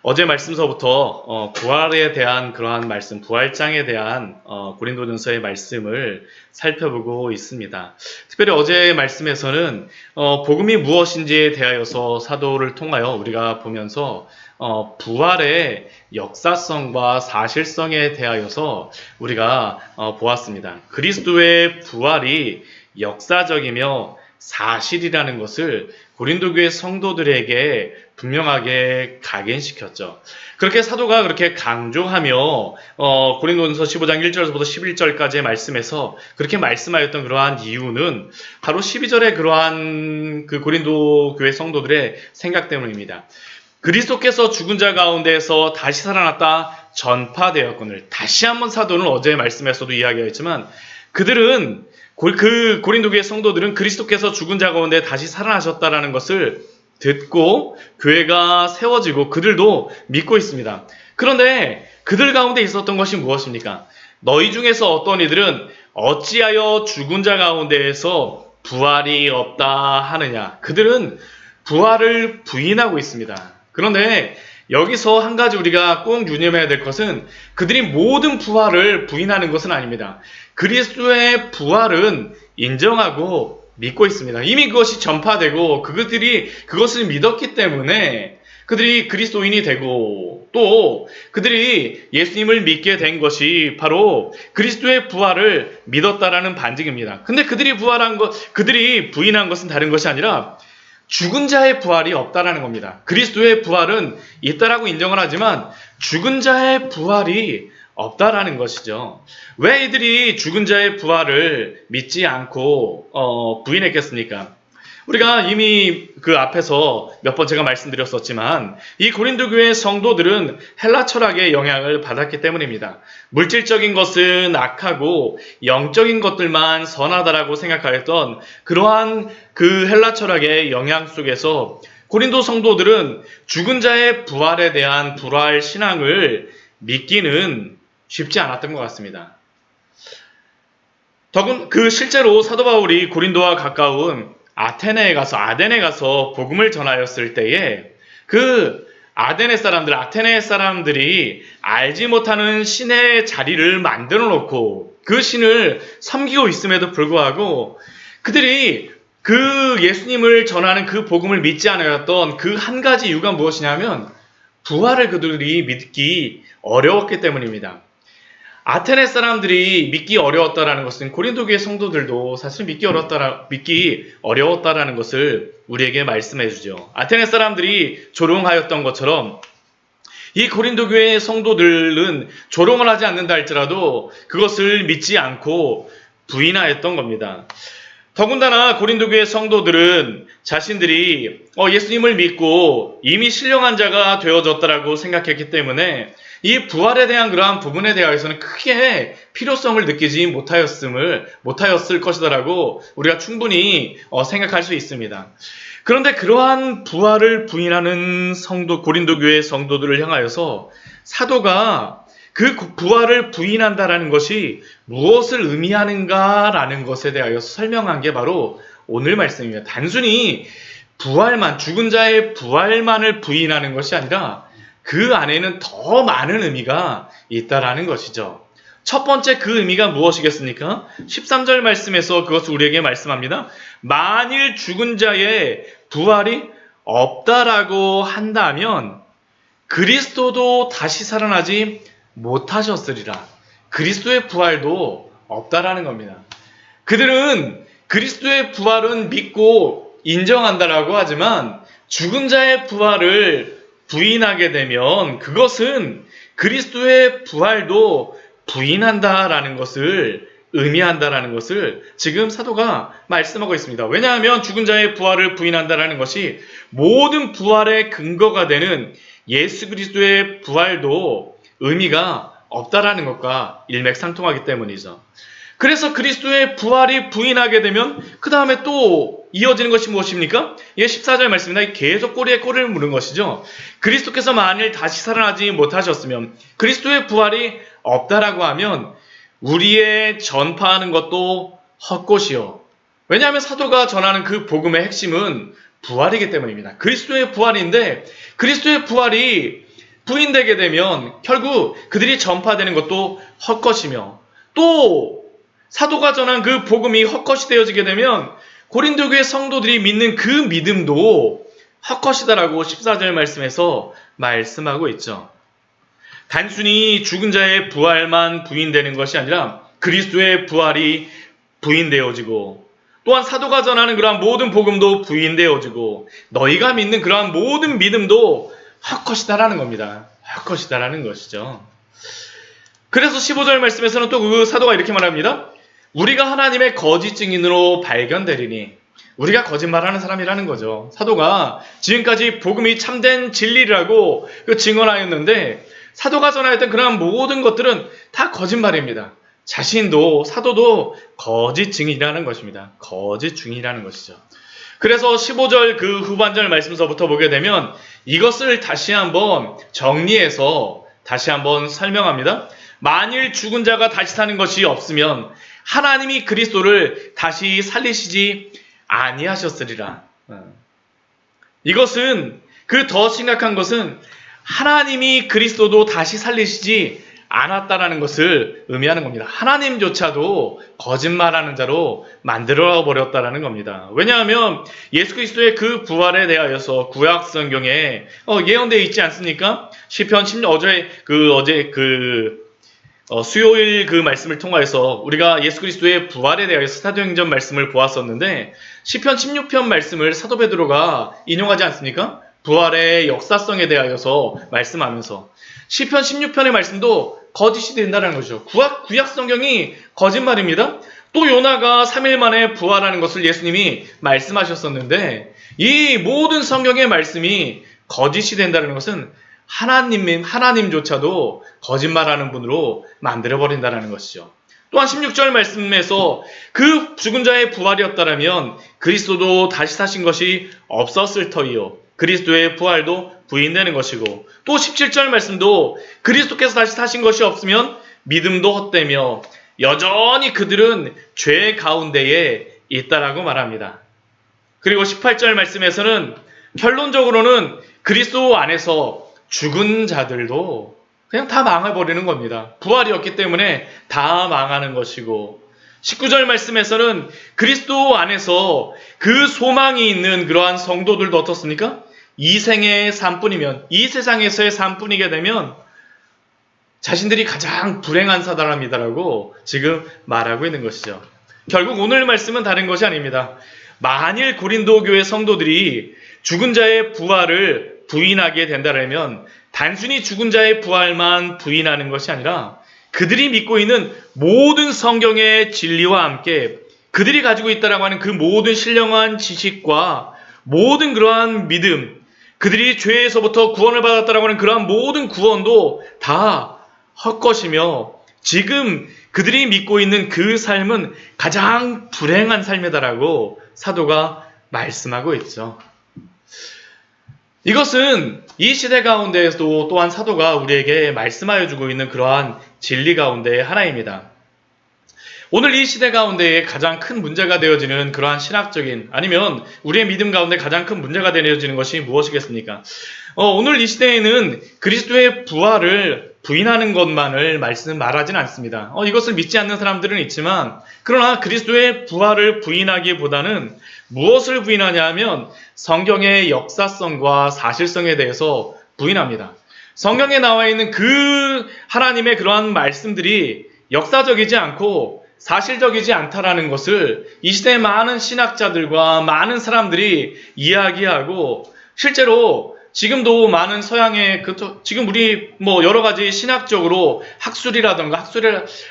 어제 말씀서부터 부활에 대한 그러한 말씀, 부활장에 대한 고린도전서의 말씀을 살펴보고 있습니다. 특별히 어제의 말씀에서는 복음이 무엇인지에 대하여서 사도를 통하여 우리가 보면서 부활의 역사성과 사실성에 대하여서 우리가 보았습니다. 그리스도의 부활이 역사적이며 사실이라는 것을 고린도 교회 성도들에게 분명하게 각인시켰죠. 그렇게 사도가 그렇게 강조하며 고린도전서 15장 1절부터 11절까지의 말씀에서 그렇게 말씀하였던 그러한 이유는 바로 12절의 그러한 그 고린도 교회 성도들의 생각 때문입니다. 그리스도께서 죽은 자 가운데에서 다시 살아났다 전파되었거늘. 다시 한번 사도는 어제의 말씀에서도 이야기했지만 그들은 그 고린도 교회 성도들은 그리스도께서 죽은 자 가운데 다시 살아나셨다라는 것을 듣고 교회가 세워지고 그들도 믿고 있습니다. 그런데 그들 가운데 있었던 것이 무엇입니까? 너희 중에서 어떤 이들은 어찌하여 죽은 자 가운데에서 부활이 없다 하느냐. 그들은 부활을 부인하고 있습니다. 그런데 여기서 한 가지 우리가 꼭 유념해야 될 것은 그들이 모든 부활을 부인하는 것은 아닙니다. 그리스도의 부활은 인정하고 믿고 있습니다. 이미 그것이 전파되고 그들이 그것을 믿었기 때문에 그들이 그리스도인이 되고 또 그들이 예수님을 믿게 된 것이 바로 그리스도의 부활을 믿었다라는 반증입니다. 근데 그들이 부인한 것은 다른 것이 아니라 죽은 자의 부활이 없다라는 겁니다. 그리스도의 부활은 있다라고 인정을 하지만 죽은 자의 부활이 없다라는 것이죠. 왜 이들이 죽은 자의 부활을 믿지 않고 부인했겠습니까? 우리가 이미 그 앞에서 몇 번 제가 말씀드렸었지만 이 고린도 교회 성도들은 헬라 철학의 영향을 받았기 때문입니다. 물질적인 것은 악하고 영적인 것들만 선하다라고 생각하였던 그러한 그 헬라 철학의 영향 속에서 고린도 성도들은 죽은 자의 부활에 대한 불활 신앙을 믿기는 쉽지 않았던 것 같습니다. 실제로 사도 바울이 고린도와 가까운 아테네에 가서 복음을 전하였을 때에 아테네 사람들이 알지 못하는 신의 자리를 만들어 놓고 그 신을 섬기고 있음에도 불구하고 그들이 그 예수님을 전하는 그 복음을 믿지 않았던 그 한 가지 이유가 무엇이냐면 부활을 그들이 믿기 어려웠기 때문입니다. 아테네 사람들이 믿기 어려웠다라는 것은 고린도 교회 성도들도 사실 믿기 어려웠다라는 것을 우리에게 말씀해 주죠. 아테네 사람들이 조롱하였던 것처럼 이 고린도 교회 성도들은 조롱을 하지 않는다 할지라도 그것을 믿지 않고 부인하였던 겁니다. 더군다나 고린도 교회 성도들은 자신들이 예수님을 믿고 이미 신령한 자가 되어졌다라고 생각했기 때문에 이 부활에 대한 그러한 부분에 대해서는 크게 필요성을 느끼지 못하였을 것이다라고 우리가 충분히 생각할 수 있습니다. 그런데 그러한 부활을 부인하는 고린도 교회 성도들을 향하여서 사도가 그 부활을 부인한다라는 것이 무엇을 의미하는가라는 것에 대하여서 설명한 게 바로 오늘 말씀입니다. 단순히 죽은 자의 부활만을 부인하는 것이 아니라 그 안에는 더 많은 의미가 있다라는 것이죠. 첫 번째 그 의미가 무엇이겠습니까? 13절 말씀에서 그것을 우리에게 말씀합니다. 만일 죽은 자의 부활이 없다라고 한다면 그리스도도 다시 살아나지 못하셨으리라. 그리스도의 부활도 없다라는 겁니다. 그들은 그리스도의 부활은 믿고 인정한다라고 하지만 죽은 자의 부활을 부인하게 되면 그것은 그리스도의 부활도 부인한다라는 것을 의미한다라는 것을 지금 사도가 말씀하고 있습니다. 왜냐하면 죽은 자의 부활을 부인한다라는 것이 모든 부활의 근거가 되는 예수 그리스도의 부활도 의미가 없다라는 것과 일맥상통하기 때문이죠. 그래서 그리스도의 부활이 부인하게 되면 그 다음에 또 이어지는 것이 무엇입니까? 14절 말씀입니다. 계속 꼬리에 꼬리를 무는 것이죠. 그리스도께서 만일 다시 살아나지 못하셨으면 그리스도의 부활이 없다라고 하면 우리의 전파하는 것도 헛것이요. 왜냐하면 사도가 전하는 그 복음의 핵심은 부활이기 때문입니다. 그리스도의 부활인데 그리스도의 부활이 부인되게 되면 결국 그들이 전파되는 것도 헛것이며, 또 사도가 전한 그 복음이 헛것이 되어지게 되면 고린도 교회 성도들이 믿는 그 믿음도 헛것이다라고 14절 말씀에서 말씀하고 있죠. 단순히 죽은 자의 부활만 부인되는 것이 아니라 그리스도의 부활이 부인되어지고, 또한 사도가 전하는 그러한 모든 복음도 부인되어지고, 너희가 믿는 그러한 모든 믿음도 헛것이다라는 겁니다. 헛것이다라는 것이죠. 그래서 15절 말씀에서는 또 그 사도가 이렇게 말합니다. 우리가 하나님의 거짓 증인으로 발견되리니, 우리가 거짓말하는 사람이라는 거죠. 사도가 지금까지 복음이 참된 진리라고 증언하였는데, 사도가 전하였던 그러한 모든 것들은 다 거짓말입니다. 자신도, 사도도 거짓 증인이라는 것입니다. 거짓 증인이라는 것이죠. 그래서 15절 그 후반절 말씀서부터 보게 되면 이것을 다시 한번 정리해서 다시 한번 설명합니다. 만일 죽은 자가 다시 사는 것이 없으면 하나님이 그리스도를 다시 살리시지 아니하셨으리라. 이것은, 그 더 심각한 것은 하나님이 그리스도도 다시 살리시지 않았다라는 것을 의미하는 겁니다. 하나님조차도 거짓말하는 자로 만들어 버렸다라는 겁니다. 왜냐하면 예수 그리스도의 그 부활에 대하여서 구약 성경에 예언되어 있지 않습니까? 시편 16, 수요일 그 말씀을 통하여서 우리가 예수 그리스도의 부활에 대하여서 사도행전 말씀을 보았었는데, 시편 16편 말씀을 사도 베드로가 인용하지 않습니까? 부활의 역사성에 대하여서 말씀하면서 시편 16편의 말씀도 거짓이 된다는 거죠. 구약 성경이 거짓말입니다. 또 요나가 3일 만에 부활하는 것을 예수님이 말씀하셨었는데, 이 모든 성경의 말씀이 거짓이 된다는 것은 하나님조차도 거짓말하는 분으로 만들어버린다는 것이죠. 또한 16절 말씀에서 그 죽은 자의 부활이었다면 그리스도도 다시 사신 것이 없었을 터이요, 그리스도의 부활도 부인되는 것이고, 또 17절 말씀도 그리스도께서 다시 사신 것이 없으면 믿음도 헛되며 여전히 그들은 죄 가운데에 있다라고 말합니다. 그리고 18절 말씀에서는 결론적으로는 그리스도 안에서 죽은 자들도 그냥 다 망해버리는 겁니다. 부활이었기 때문에 다 망하는 것이고, 19절 말씀에서는 그리스도 안에서 그 소망이 있는 그러한 성도들도 어떻습니까? 이 생의 삶뿐이면, 이 세상에서의 삶뿐이게 되면 자신들이 가장 불행한 사람이다라고 지금 말하고 있는 것이죠. 결국 오늘 말씀은 다른 것이 아닙니다. 만일 고린도 교회 성도들이 죽은 자의 부활을 부인하게 된다면 단순히 죽은 자의 부활만 부인하는 것이 아니라 그들이 믿고 있는 모든 성경의 진리와 함께 그들이 가지고 있다라고 하는 그 모든 신령한 지식과 모든 그러한 믿음, 그들이 죄에서부터 구원을 받았다라고 하는 그러한 모든 구원도 다 헛것이며 지금 그들이 믿고 있는 그 삶은 가장 불행한 삶이다라고 사도가 말씀하고 있죠. 이것은 이 시대 가운데에서도 또한 사도가 우리에게 말씀하여 주고 있는 그러한 진리 가운데 하나입니다. 오늘 이 시대 가운데에 가장 큰 문제가 되어지는 그러한 신학적인, 아니면 우리의 믿음 가운데 가장 큰 문제가 되어지는 것이 무엇이겠습니까? 오늘 이 시대에는 그리스도의 부활을 부인하는 것만을 말하지는 않습니다. 이것을 믿지 않는 사람들은 있지만, 그러나 그리스도의 부활을 부인하기보다는 무엇을 부인하냐 하면 성경의 역사성과 사실성에 대해서 부인합니다. 성경에 나와 있는 그 하나님의 그러한 말씀들이 역사적이지 않고 사실적이지 않다라는 것을 이 시대의 많은 신학자들과 많은 사람들이 이야기하고, 실제로 지금도 많은 서양의 지금 우리 여러 가지 신학적으로 학술이라든가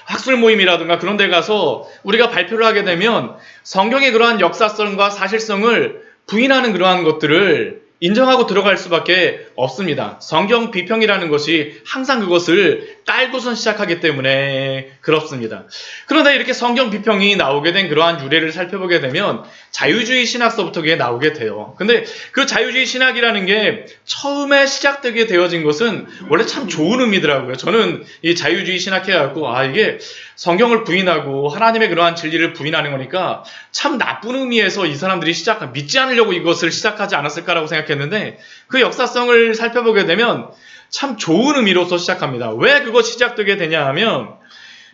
학술 모임이라든가 그런 데 가서 우리가 발표를 하게 되면 성경의 그러한 역사성과 사실성을 부인하는 그러한 것들을 인정하고 들어갈 수밖에 없습니다. 성경 비평이라는 것이 항상 그것을 깔고선 시작하기 때문에 그렇습니다. 그런데 이렇게 성경 비평이 나오게 된 그러한 유래를 살펴보게 되면 자유주의 신학서부터 그게 나오게 돼요. 근데 그 자유주의 신학이라는 게 처음에 시작되게 되어진 것은 원래 참 좋은 의미더라고요. 저는 이 자유주의 신학해갖고 이게 성경을 부인하고 하나님의 그러한 진리를 부인하는 거니까 참 나쁜 의미에서 이 사람들이 믿지 않으려고 이것을 시작하지 않았을까라고 생각했는데, 그 역사성을 살펴보게 되면 참 좋은 의미로서 시작합니다. 왜 그거 시작되게 되냐 하면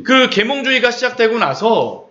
그 계몽주의가 시작되고 나서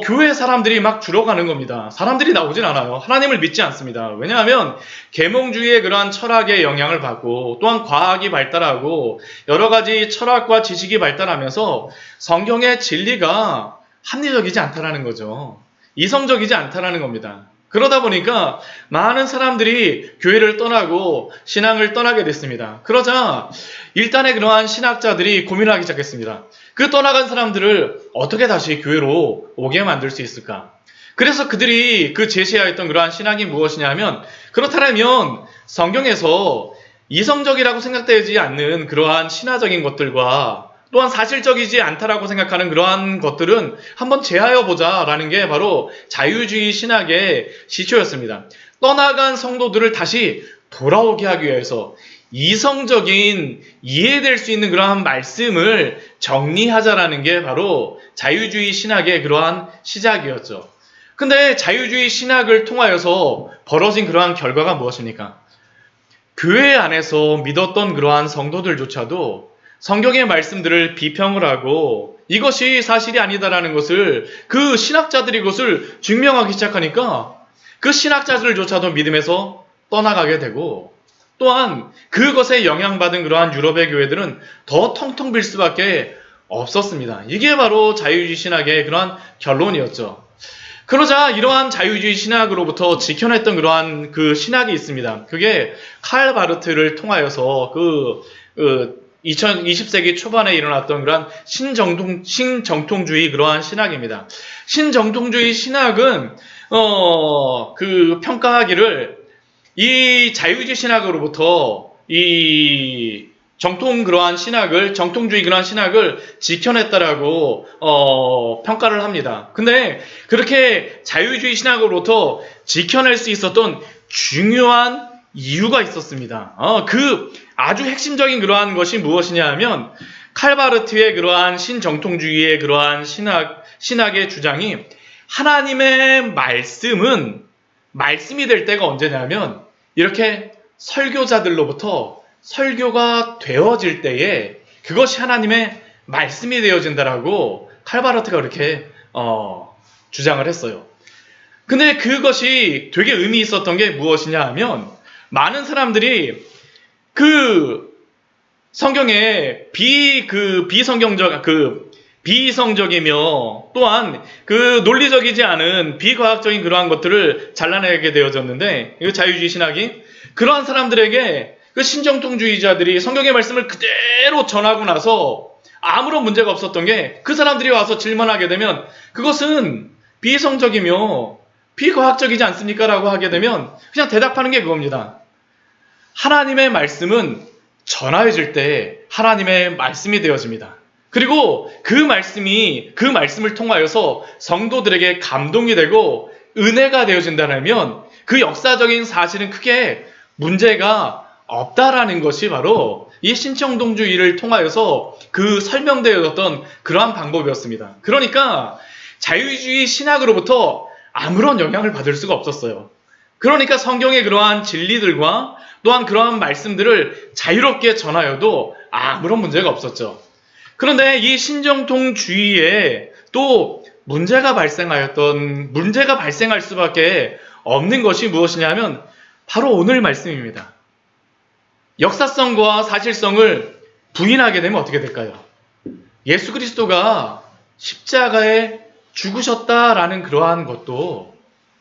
교회 사람들이 막 줄어가는 겁니다. 사람들이 나오진 않아요. 하나님을 믿지 않습니다. 왜냐하면 계몽주의의 그러한 철학의 영향을 받고 또한 과학이 발달하고 여러 가지 철학과 지식이 발달하면서 성경의 진리가 합리적이지 않다라는 거죠. 이성적이지 않다라는 겁니다. 그러다 보니까 많은 사람들이 교회를 떠나고 신앙을 떠나게 됐습니다. 그러자 일단의 그러한 신학자들이 고민하기 시작했습니다. 그 떠나간 사람들을 어떻게 다시 교회로 오게 만들 수 있을까? 그래서 그들이 그 제시하였던 그러한 신학이 무엇이냐면, 그렇다면 성경에서 이성적이라고 생각되지 않는 그러한 신화적인 것들과 또한 사실적이지 않다라고 생각하는 그러한 것들은 한번 제하여 보자라는 게 바로 자유주의 신학의 시초였습니다. 떠나간 성도들을 다시 돌아오게 하기 위해서 이성적인 이해될 수 있는 그러한 말씀을 정리하자라는 게 바로 자유주의 신학의 그러한 시작이었죠. 근데 자유주의 신학을 통하여서 벌어진 그러한 결과가 무엇입니까? 교회 안에서 믿었던 그러한 성도들조차도 성경의 말씀들을 비평을 하고 이것이 사실이 아니다라는 것을 그 신학자들이 그것을 증명하기 시작하니까 그 신학자들조차도 믿음에서 떠나가게 되고 또한 그것에 영향받은 그러한 유럽의 교회들은 더 텅텅 빌 수밖에 없었습니다. 이게 바로 자유주의 신학의 그러한 결론이었죠. 그러자 이러한 자유주의 신학으로부터 지켜냈던 그러한 그 신학이 있습니다. 그게 칼 바르트를 통하여서 20세기 초반에 일어났던 그러한 신정통주의 그러한 신학입니다. 신정통주의 신학은 그 평가하기를 이 자유주의 신학으로부터 이 정통주의 그러한 신학을 지켜냈다라고 평가를 합니다. 근데 그렇게 자유주의 신학으로부터 지켜낼 수 있었던 중요한 이유가 있었습니다. 그 아주 핵심적인 그러한 것이 무엇이냐 하면 칼바르트의 그러한 신정통주의의 그러한 신학의 주장이 하나님의 말씀은 말씀이 될 때가 언제냐면 이렇게 설교자들로부터 설교가 되어질 때에 그것이 하나님의 말씀이 되어진다라고 칼바르트가 그렇게 주장을 했어요. 근데 그것이 되게 의미 있었던 게 무엇이냐 하면 많은 사람들이 그 성경에 비이성적이며 또한 그 논리적이지 않은 비과학적인 그러한 것들을 잘라내게 되어졌는데 이 자유주의 신학이 그러한 사람들에게 그 신정통주의자들이 성경의 말씀을 그대로 전하고 나서 아무런 문제가 없었던 게 그 사람들이 와서 질문하게 되면 그것은 비이성적이며 비과학적이지 않습니까? 라고 하게 되면 그냥 대답하는 게 그겁니다. 하나님의 말씀은 전하여질 때 하나님의 말씀이 되어집니다. 그리고 그 말씀을 통하여서 성도들에게 감동이 되고 은혜가 되어진다면 그 역사적인 사실은 크게 문제가 없다라는 것이 바로 이 신정통주의를 통하여서 그 설명되었던 그러한 방법이었습니다. 그러니까 자유주의 신학으로부터 아무런 영향을 받을 수가 없었어요. 그러니까 성경의 그러한 진리들과 또한 그러한 말씀들을 자유롭게 전하여도 아무런 문제가 없었죠. 그런데 이 신정통주의에 또 문제가 발생할 수밖에 없는 것이 무엇이냐면 바로 오늘 말씀입니다. 역사성과 사실성을 부인하게 되면 어떻게 될까요? 예수 그리스도가 십자가에 죽으셨다라는 그러한 것도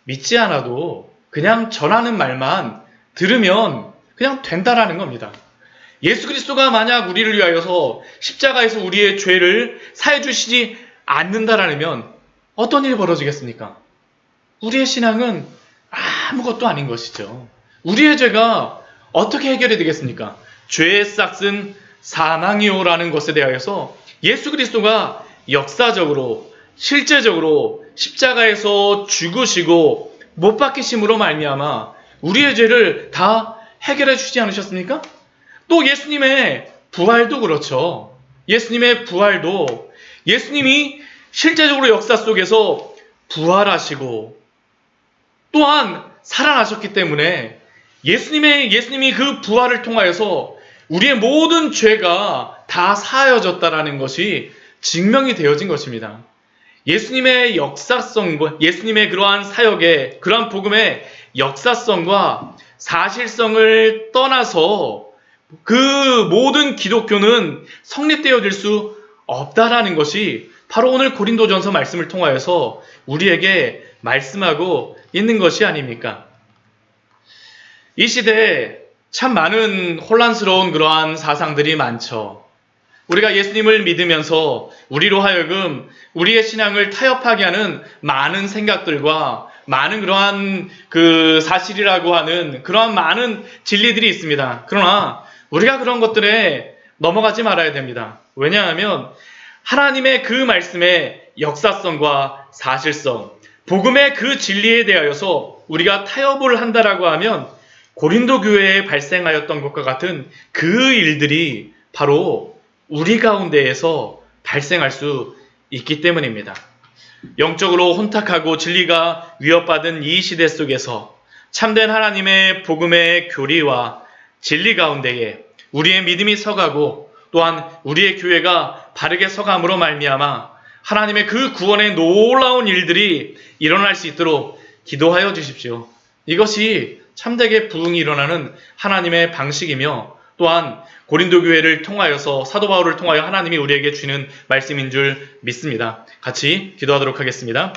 믿지 않아도 그냥 전하는 말만 들으면 그냥 된다라는 겁니다. 예수 그리스도가 만약 우리를 위하여서 십자가에서 우리의 죄를 사해 주시지 않는다라면 어떤 일이 벌어지겠습니까? 우리의 신앙은 아무것도 아닌 것이죠. 우리의 죄가 어떻게 해결이 되겠습니까? 죄의 싹은 사망이요라는 것에 대하여서 예수 그리스도가 역사적으로 실제적으로 십자가에서 죽으시고 못 박히심으로 말미암아 우리의 죄를 다 해결해 주지 않으셨습니까? 또 예수님의 부활도 그렇죠. 예수님의 부활도 예수님이 실제적으로 역사 속에서 부활하시고 또한 살아나셨기 때문에 예수님이 그 부활을 통하여서 우리의 모든 죄가 다 사하여졌다라는 것이 증명이 되어진 것입니다. 예수님의 역사성과 예수님의 그러한 사역의 그러한 복음의 역사성과 사실성을 떠나서 그 모든 기독교는 성립되어질 수 없다라는 것이 바로 오늘 고린도전서 말씀을 통하여서 우리에게 말씀하고 있는 것이 아닙니까? 이 시대에 참 많은 혼란스러운 그러한 사상들이 많죠. 우리가 예수님을 믿으면서 우리로 하여금 우리의 신앙을 타협하게 하는 많은 생각들과 많은 그러한 그 사실이라고 하는 그러한 많은 진리들이 있습니다. 그러나 우리가 그런 것들에 넘어가지 말아야 됩니다. 왜냐하면 하나님의 그 말씀의 역사성과 사실성, 복음의 그 진리에 대하여서 우리가 타협을 한다라고 하면 고린도 교회에 발생하였던 것과 같은 그 일들이 바로 우리 가운데에서 발생할 수 있기 때문입니다. 영적으로 혼탁하고 진리가 위협받은 이 시대 속에서 참된 하나님의 복음의 교리와 진리 가운데에 우리의 믿음이 서가고 또한 우리의 교회가 바르게 서감으로 말미암아 하나님의 그 구원의 놀라운 일들이 일어날 수 있도록 기도하여 주십시오. 이것이 참되게 부흥이 일어나는 하나님의 방식이며 또한 고린도 교회를 통하여서 사도 바울을 통하여 하나님이 우리에게 주는 말씀인 줄 믿습니다. 같이 기도하도록 하겠습니다.